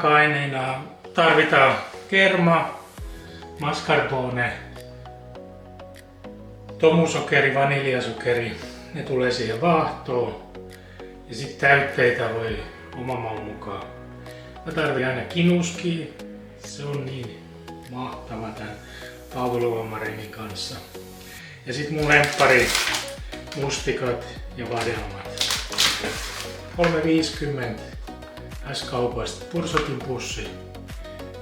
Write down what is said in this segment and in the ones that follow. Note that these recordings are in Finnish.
raaka-aineina tarvitaan kerma, mascarpone, tomusokeri, vaniljasokeri. Ne tulee siihen vaahtoon. Ja sitten täytteitä voi oman maun mukaan. Mä tarvitsen aina kinuskia. Se on niin mahtava tän pavlova marinin kanssa. Ja sit mun lemppari mustikat ja vadelmat. 3,50 S-kaupasta Pursotin pussi.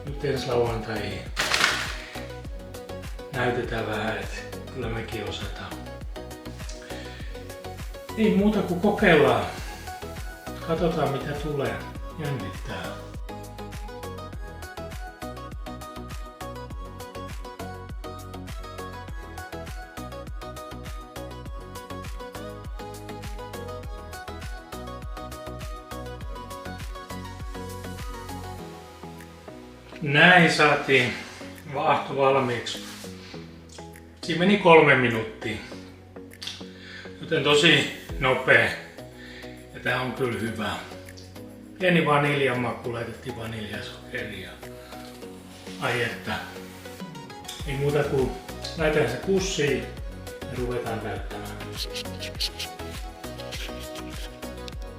Nyt ensi lauantaihin näytetään vähän, että kyllä mekin osataan. Ei muuta kuin kokeillaan. Katsotaan mitä tulee. Jännittää. Näin saatiin vaahto valmiiksi. Siinä meni 3 minuuttia. Joten tosi nopea. Ja tää on kyllä hyvä. Pieni vaniljan maku, laitettiin vaniljasokeria. Ai että. Ei muuta kuin laitetaan se pussiin ja ruvetaan täyttämään.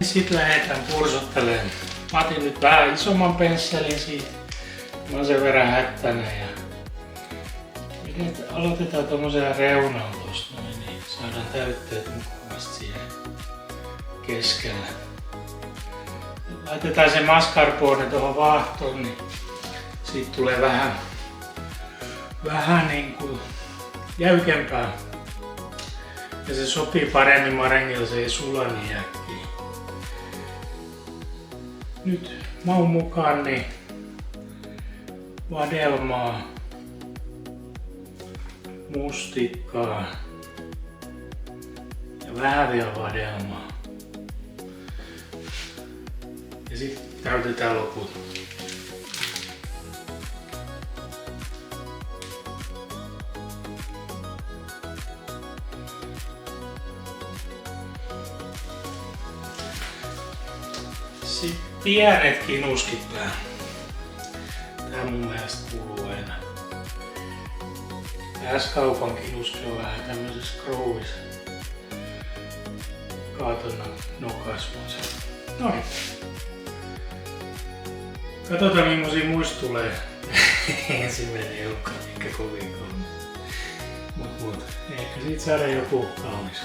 Sitten lähdetään pursottelemaan. Mä otin nyt vähän isomman pensselin siitä. Mä oon sen verran hättäinen ja aloitetaan tommosella reunalla tosta noin, niin saadaan täytteet mukavasti siihen keskelle. Laitetaan se mascarpone tuohon vaahtoon, niin siitä tulee vähän niinku jäykempää. Ja se sopii paremmin marengilla, se ei sula niin äkkiä. Nyt maun mukaan niin vadelmaa, mustikkaa ja vähän vielä vadelmaa. Ja sitten täytetään loput. Sitten pienet kinuskit päälle. Tää mun mielestä kuuluu aina. Tää S-kaupan kinuski on vähän tämmöisessä krouvissa. Kaatona nokasmassa. Noin. Katsotaan millaisia muista tulee. Ensimmäinen ei olekaan ehkä kovin kaunis. Mut ehkä siitä saadaan joku kaunis.